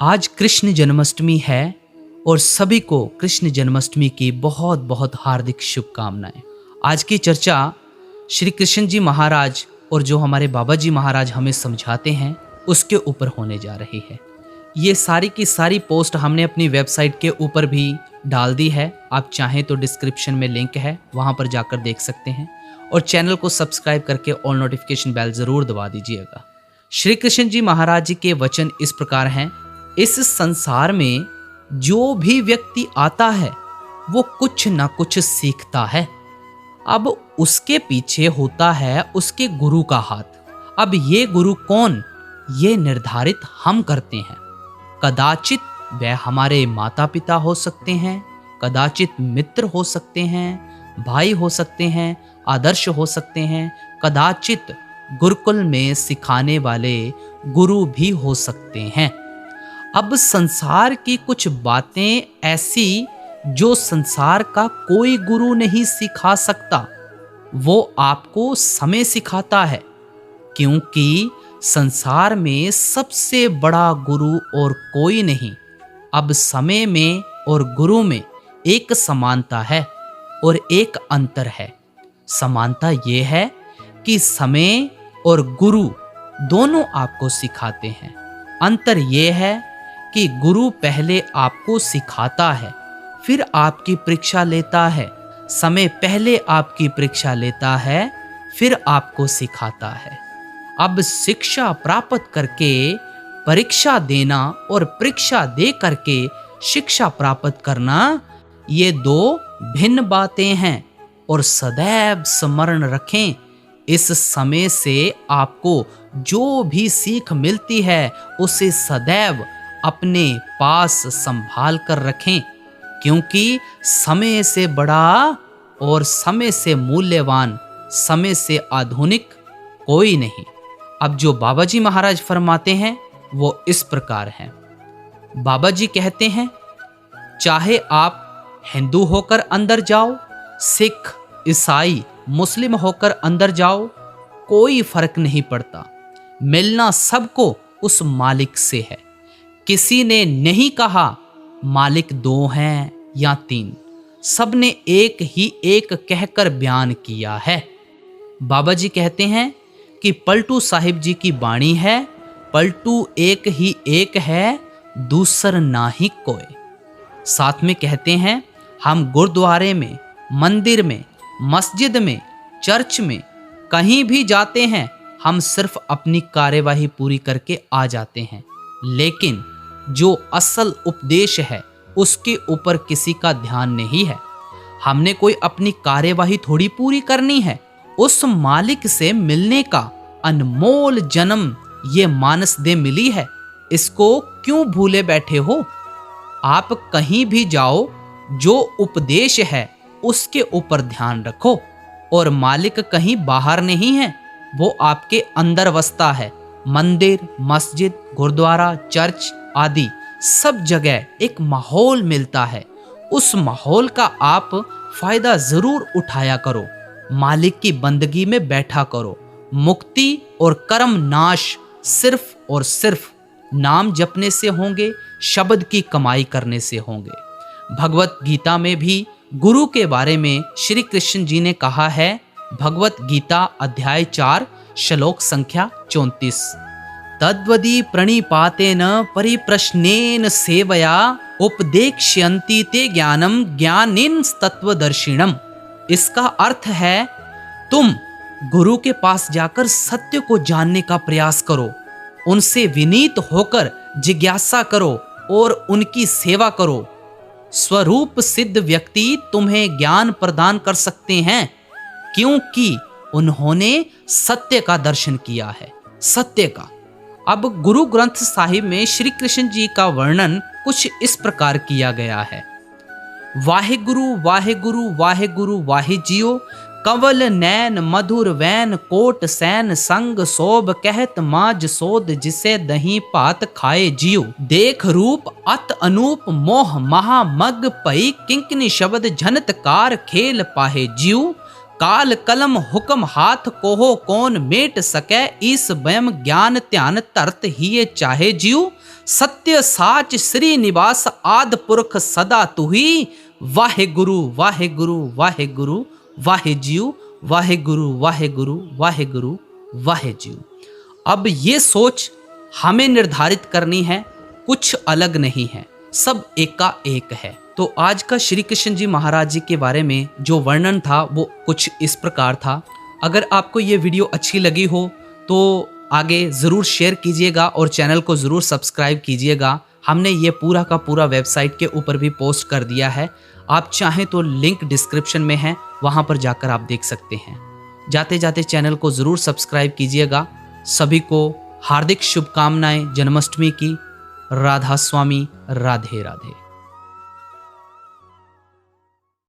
आज कृष्ण जन्माष्टमी है और सभी को कृष्ण जन्माष्टमी की बहुत बहुत हार्दिक शुभकामनाएं। आज की चर्चा श्री कृष्ण जी महाराज और जो हमारे बाबा जी महाराज हमें समझाते हैं उसके ऊपर होने जा रही है। ये सारी की सारी पोस्ट हमने अपनी वेबसाइट के ऊपर भी डाल दी है। आप चाहें तो डिस्क्रिप्शन में लिंक है, वहां पर जाकर देख सकते हैं। और चैनल को सब्सक्राइब करके ऑल नोटिफिकेशन बेल जरूर दबा दीजिएगा। श्री कृष्ण जी महाराज जी के वचन इस प्रकार हैं। इस संसार में जो भी व्यक्ति आता है वो कुछ ना कुछ सीखता है। अब उसके पीछे होता है उसके गुरु का हाथ। अब ये गुरु कौन, ये निर्धारित हम करते हैं। कदाचित वह हमारे माता पिता हो सकते हैं, कदाचित मित्र हो सकते हैं, भाई हो सकते हैं, आदर्श हो सकते हैं, कदाचित गुरुकुल में सिखाने वाले गुरु भी हो सकते हैं। अब संसार की कुछ बातें ऐसी जो संसार का कोई गुरु नहीं सिखा सकता, वो आपको समय सिखाता है। क्योंकि संसार में सबसे बड़ा गुरु और कोई नहीं। अब समय में और गुरु में एक समानता है और एक अंतर है। समानता ये है कि समय और गुरु दोनों आपको सिखाते हैं। अंतर ये है कि गुरु पहले आपको सिखाता है, फिर आपकी परीक्षा लेता है। समय पहले आपकी परीक्षा लेता है, फिर आपको सिखाता है। अब शिक्षा प्राप्त करके परीक्षा देना और परीक्षा दे करके शिक्षा प्राप्त करना, ये दो भिन्न बातें हैं। और सदैव स्मरण रखें, इस समय से आपको जो भी सीख मिलती है उसे सदैव अपने पास संभाल कर रखें। क्योंकि समय से बड़ा और समय से मूल्यवान, समय से आधुनिक कोई नहीं। अब जो बाबा जी महाराज फरमाते हैं वो इस प्रकार हैं। बाबा जी कहते हैं, चाहे आप हिंदू होकर अंदर जाओ, सिख, ईसाई, मुस्लिम होकर अंदर जाओ, कोई फर्क नहीं पड़ता। मिलना सबको उस मालिक से है। किसी ने नहीं कहा मालिक दो हैं या तीन, सबने एक ही एक कहकर बयान किया है। बाबा जी कहते हैं कि पलटू साहिब जी की बाणी है, पलटू एक ही एक है, दूसर ना ही कोई। साथ में कहते हैं, हम गुरुद्वारे में, मंदिर में, मस्जिद में, चर्च में कहीं भी जाते हैं, हम सिर्फ अपनी कार्यवाही पूरी करके आ जाते हैं। लेकिन जो असल उपदेश है उसके ऊपर किसी का ध्यान नहीं है। हमने कोई अपनी कार्यवाही थोड़ी पूरी करनी है। उस मालिक से मिलने का अनमोल जन्म ये मानस दे मिली है, इसको क्यों भूले बैठे हो। आप कहीं भी जाओ, जो उपदेश है उसके ऊपर ध्यान रखो। और मालिक कहीं बाहर नहीं है, वो आपके अंदर बसता है। मंदिर, मस्जिद, गुरुद्वारा, चर्च आदि सब जगह एक माहौल मिलता है। उस माहौल का आप फायदा जरूर उठाया करो। मालिक की बंदगी में बैठा करो। मुक्ति और कर्म नाश सिर्फ और सिर्फ नाम जपने से होंगे, शब्द की कमाई करने से होंगे। भगवत गीता में भी गुरु के बारे में श्री कृष्ण जी ने कहा है। भगवत गीता अध्याय 4 श्लोक संख्या 34। तद्वदी प्रणिपातेन परिप्रश्नेन सेवया उपदेक्ष्यन्ति ते ज्ञानम ज्ञानेन तत्वदर्शिनम। इसका अर्थ है, तुम गुरु के पास जाकर सत्य को जानने का प्रयास करो, उनसे विनीत होकर जिज्ञासा करो और उनकी सेवा करो। स्वरूप सिद्ध व्यक्ति तुम्हें ज्ञान प्रदान कर सकते हैं, क्योंकि उन्होंने सत्य का दर्शन किया है। सत्य का। अब गुरु ग्रंथ साहिब में श्री कृष्ण जी का वर्णन कुछ इस प्रकार किया गया है। वाहे गुरु वाहे गुरु वाहे गुरु वाहे जियो, कंवल नैन मधुर वैन कोट सैन संग सोब कहत माज सोद जिसे दही पात खाए जियो। देख रूप अत अनूप मोह महा मग पई किंकनी शब्द झनतकार खेल पाहे जियो। काल कलम हुक्म हाथ कोहो कौन मेट सकै, इस स्वयं ज्ञान ध्यान तरत ही चाहे जियो। सत्य साच श्री निवास आद पुरख सदा तुही, वाहे गुरु वाहे गुरु वाहे गुरु वाहे जीव, वाहे गुरु वाहे गुरु वाहे गुरु वाहे जीव। अब ये सोच हमें निर्धारित करनी है, कुछ अलग नहीं है, सब एक का एक है। तो आज का श्री कृष्ण जी महाराज जी के बारे में जो वर्णन था वो कुछ इस प्रकार था। अगर आपको ये वीडियो अच्छी लगी हो तो आगे ज़रूर शेयर कीजिएगा और चैनल को ज़रूर सब्सक्राइब कीजिएगा। हमने ये पूरा का पूरा वेबसाइट के ऊपर भी पोस्ट कर दिया है, आप चाहें तो लिंक डिस्क्रिप्शन में है, वहाँ पर जाकर आप देख सकते हैं। जाते जाते चैनल को ज़रूर सब्सक्राइब कीजिएगा। सभी को हार्दिक शुभकामनाएं जन्माष्टमी की। राधा स्वामी, राधे राधे।